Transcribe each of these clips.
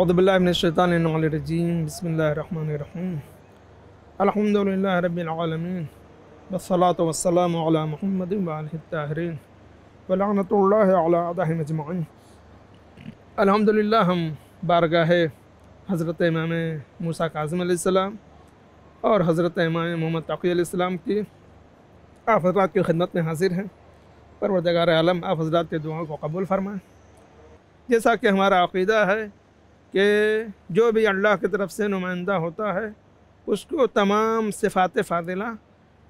اعوذ باللہ من الشیطان الرجیم بسم اللہ الرحمن الرحیم الحمدللہ رب العالمین والصلاة والسلام علی محمد وآلہ الطاہرین ولعنۃ اللہ علی اعدائہم اجمعین۔ الحمدللہ ہم بارگاہ حضرت امام موسیٰ کاظم علیہ السلام اور حضرت امام محمد تقی علیہ السلام کی آپ حضرات کی خدمت میں حاضر ہیں۔ پروردگار عالم آپ حضرات کے دعاؤں کو قبول فرمائیں۔ جیسا کہ ہمارا عقیدہ ہے کہ جو بھی اللہ کی طرف سے نمائندہ ہوتا ہے اس کو تمام صفات فاضلہ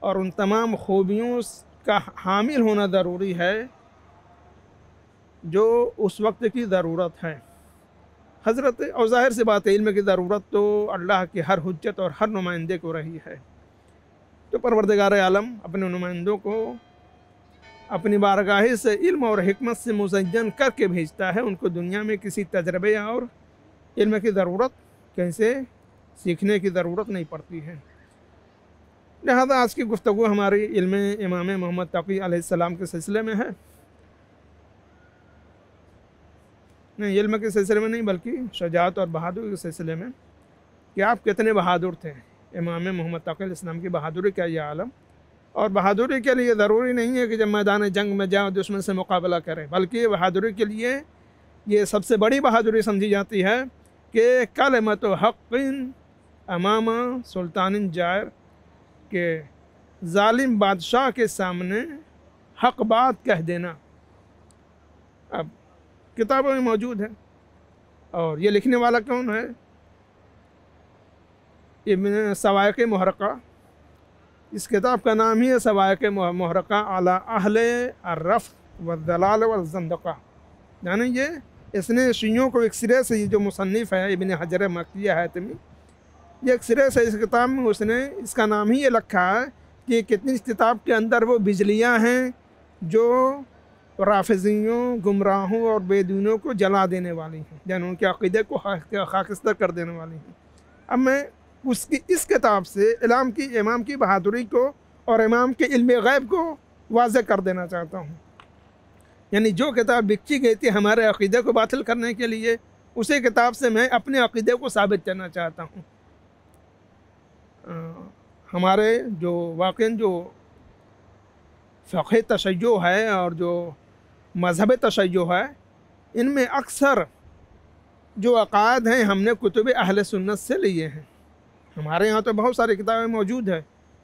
اور ان تمام خوبیوں کا حامل ہونا ضروری ہے جو اس وقت کی ضرورت ہے۔ حضرت اور ظاہر سی بات ہے، علم کی ضرورت تو اللہ کی ہر حجت اور ہر نمائندے کو رہی ہے، تو پروردگار عالم اپنے نمائندوں کو اپنی بارگاہ سے علم اور حکمت سے مزین کر کے بھیجتا ہے۔ ان کو دنیا میں کسی تجربے اور علم کی ضرورت، کیسے سیکھنے کی ضرورت نہیں پڑتی ہے۔ لہذا آج کی گفتگو ہماری علم امام محمد تقی علیہ السلام کے سلسلے میں ہے، نہیں علم کے سلسلے میں نہیں بلکہ شجاعت اور بہادری کے سلسلے میں، کہ آپ کتنے بہادر تھے۔ امام محمد تقی علیہ السلام کی بہادری کا یہ عالم، اور بہادری کے لیے ضروری نہیں ہے کہ جب میدان جنگ میں جاؤ دشمن سے مقابلہ کرے، بلکہ بہادری کے لیے یہ سب سے بڑی بہادری سمجھی جاتی ہے کہ کلمۃ حق امام سلطان جائر، کہ ظالم بادشاہ کے سامنے حق بات کہہ دینا۔ اب کتابوں میں موجود ہے، اور یہ لکھنے والا کون ہے؟ ابن سوائق محرقہ۔ اس کتاب کا نام ہی ہے سوائق محرقہ علی اہل الرفض والضلال والزندقہ، یعنی اس نے شیعوں کو ایک سرے سے، یہ جو مصنف ہے ابن حجر مکیہ حاتمی، یہ ایک سرے سے اس کتاب میں اس نے اس کا نام ہی یہ رکھا ہے کہ کتنی اس کتاب کے اندر وہ بجلیاں ہیں جو رافضیوں، گمراہوں اور بے دینوں کو جلا دینے والی ہیں، یعنی ان کے عقیدے کو خاکستر کر دینے والی ہیں۔ اب میں اس کتاب سے امام کی بہادری کو اور امام کے علم غیب کو واضح کر دینا چاہتا ہوں۔ یعنی جو کتاب لکھی گئی تھی ہمارے عقیدے کو باطل کرنے کے لیے، اسی کتاب سے میں اپنے عقیدے کو ثابت کرنا چاہتا ہوں۔ ہمارے جو واقعاً جو فقہ تشیع ہے اور جو مذہب تشیع ہے، ان میں اکثر جو عقائد ہیں ہم نے کتب اہل سنت سے لیے ہیں۔ ہمارے ہاں تو بہت ساری کتابیں موجود ہیں،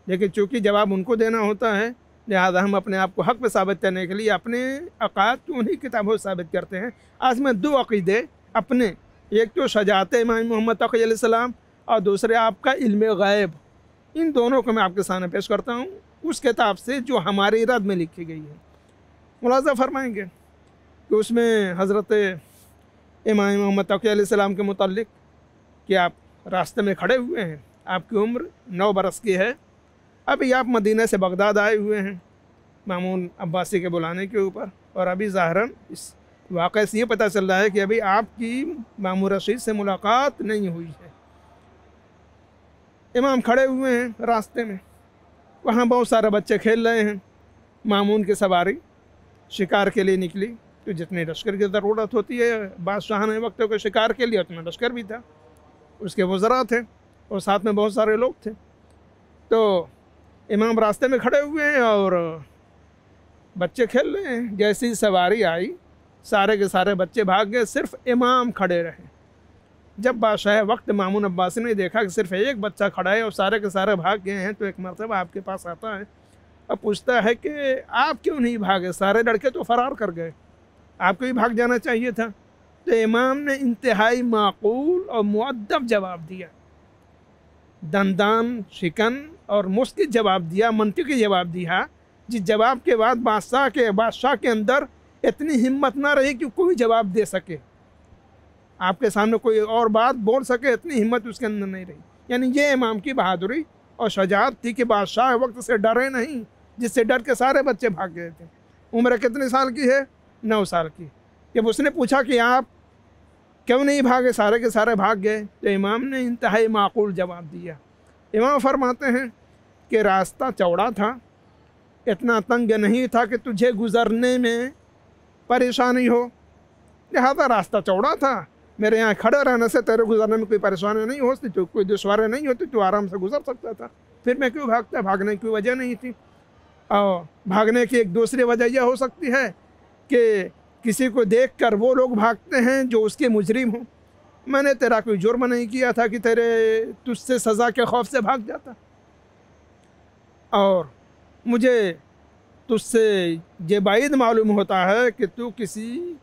لیکن چونکہ جواب ان کو دینا ہوتا ہے، لہذا ہم اپنے آپ کو حق پہ ثابت کرنے کے لیے اپنے عقائد کو انہی کتابوں سے ثابت کرتے ہیں۔ آج میں دو عقیدے اپنے، ایک تو شجاعت امام محمد تقی علیہ السلام اور دوسرے آپ کا علم غیب، ان دونوں کو میں آپ کے سامنے پیش کرتا ہوں اس کتاب سے جو ہماری رد میں لکھی گئی ہے۔ ملاحظہ فرمائیں گے کہ اس میں حضرت امام محمد تقی علیہ السلام کے متعلق کہ آپ راستے میں کھڑے ہوئے ہیں، آپ کی عمر 9 برس کی ہے، ابھی آپ مدینہ سے بغداد آئے ہوئے ہیں مامون عباسی کے بلانے کے اوپر، اور ابھی ظاہراً اس واقعے سے یہ پتہ چل رہا ہے کہ ابھی آپ کی مامون رشید سے ملاقات نہیں ہوئی ہے۔ امام کھڑے ہوئے ہیں راستے میں، وہاں بہت سارے بچے کھیل رہے ہیں۔ مامون کی سواری شکار کے لیے نکلی، تو جتنے لشکر کی ضرورت ہوتی ہے بادشاہ نے وقت کو شکار کے لیے، اتنا لشکر بھی تھا، اس کے وزراء تھے اور ساتھ میں بہت سارے لوگ تھے۔ تو امام راستے میں کھڑے ہوئے ہیں اور بچے کھیل رہے ہیں۔ جیسی سواری آئی سارے کے سارے بچے بھاگ گئے، صرف امام کھڑے رہے۔ جب بادشاہ وقت مامون عباسی نے دیکھا کہ صرف ایک بچہ کھڑا ہے اور سارے کے سارے بھاگ گئے ہیں، تو ایک مرتبہ آپ کے پاس آتا ہے اور پوچھتا ہے کہ آپ کیوں نہیں بھاگے؟ سارے لڑکے تو فرار کر گئے، آپ کو بھی بھاگ جانا چاہیے تھا۔ تو امام نے انتہائی معقول اور مؤدب جواب دیا، دندان شکن اور مسکت جواب دیا، منطقی جواب دیا، جس جواب کے بعد بادشاہ کے اندر اتنی ہمت نہ رہی کہ کوئی جواب دے سکے، آپ کے سامنے کوئی اور بات بول سکے، اتنی ہمت اس کے اندر نہیں رہی۔ یعنی یہ امام کی بہادری اور شجاعت تھی کہ بادشاہ وقت سے ڈرے نہیں، جس سے ڈر کے سارے بچے بھاگ گئے تھے۔ عمر کتنے سال کی ہے؟ 9 سال کی۔ جب اس نے پوچھا کہ آپ کیوں نہیں بھاگے، سارے کے سارے بھاگ گئے، تو امام نے انتہائی معقول جواب دیا۔ امام فرماتے ہیں کہ راستہ چوڑا تھا، اتنا تنگ نہیں تھا کہ تجھے گزرنے میں پریشانی ہو، لہذا راستہ چوڑا تھا، میرے یہاں کھڑے رہنے سے تیرے گزرنے میں کوئی پریشانی نہیں ہوتی، تو کوئی دشواری نہیں ہوتی، تو آرام سے گزر سکتا تھا، پھر میں کیوں بھاگتا؟ بھاگنے کی وجہ نہیں تھی۔ اور بھاگنے کی ایک دوسری وجہ یہ ہو سکتی ہے کہ کسی کو دیکھ کر وہ لوگ بھاگتے ہیں جو اس کے مجرم ہوں۔ میں نے تیرا کوئی جرم نہیں کیا تھا کہ تجھ سے سزا کے خوف سے بھاگ جاتا، اور مجھے تجھ سے یہ بعید معلوم ہوتا ہے کہ تو کسی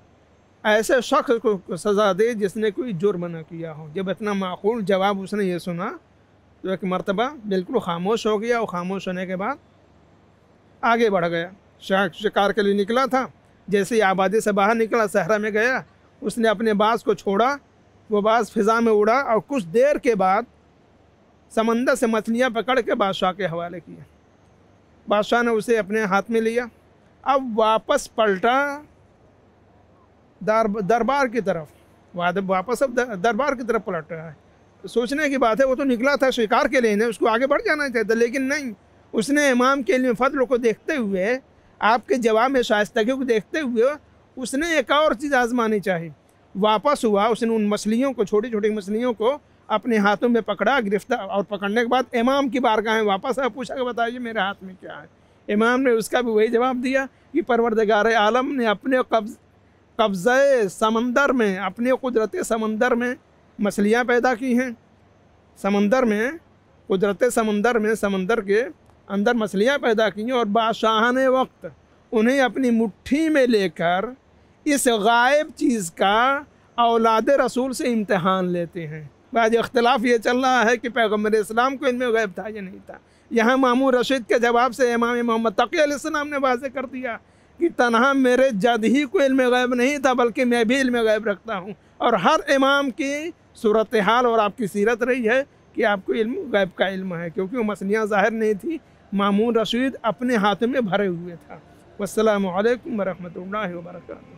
ایسے شخص کو سزا دے جس نے کوئی جرم نہ کیا ہو۔ جب اتنا معقول جواب اس نے یہ سنا تو ایک مرتبہ بالکل خاموش ہو گیا، اور خاموش ہونے کے بعد آگے بڑھ گیا۔ شکار کے لیے نکلا تھا، جیسے ہی آبادی سے باہر نکلا، صحرا میں گیا، اس نے اپنے باز کو چھوڑا، وہ باز فضا میں اڑا، اور کچھ دیر کے بعد سمندر سے مچھلیاں پکڑ کے بادشاہ کے حوالے کیا۔ بادشاہ نے اسے اپنے ہاتھ میں لیا، اب واپس پلٹا دربار کی طرف، واپس اب دربار کی طرف پلٹ رہا ہے۔ سوچنے کی بات ہے، وہ تو نکلا تھا شکار کے لیے، اس کو آگے بڑھ جانا چاہتا، لیکن نہیں، اس نے امام کے علم فضل کو دیکھتے ہوئے، آپ کے جواب میں شائستگی کو دیکھتے ہوئے، اس نے ایک اور چیز آزمانی چاہی۔ واپس ہوا، اس نے ان مچھلیوں کو، چھوٹی چھوٹی مچھلیوں کو اپنے ہاتھوں میں پکڑا، گرفتار، اور پکڑنے کے بعد امام کی بارگاہ میں واپس آیا، پوچھا کہ بتائیے میرے ہاتھ میں کیا ہے؟ امام نے اس کا بھی وہی جواب دیا کہ پروردگار عالم نے اپنے قبضۂ سمندر میں، اپنے قدرت سمندر میں مچھلیاں پیدا کی ہیں، سمندر میں، قدرت سمندر میں، سمندر کے اندر مچھلیاں پیدا کی ہیں، اور بادشاہان وقت انہیں اپنی مٹھی میں لے کر اس غائب چیز کا اولاد رسول سے امتحان لیتے ہیں۔ بعض اختلاف یہ چل رہا ہے کہ پیغمبر اسلام کو علم غیب تھا یا نہیں تھا۔ یہاں مامون رشید کے جواب سے امام محمد تقی علیہ السلام نے واضح کر دیا کہ تنہا میرے جد ہی کو علم غیب نہیں تھا، بلکہ میں بھی علم غیب رکھتا ہوں، اور ہر امام کی صورتحال اور آپ کی سیرت رہی ہے کہ آپ کو علم غیب کا علم ہے، کیونکہ وہ مچھلیاں ظاہر نہیں تھی، مامون رشید اپنے ہاتھ میں بھرے ہوئے تھا۔ والسلام علیکم ورحمۃ اللہ وبرکاتہ۔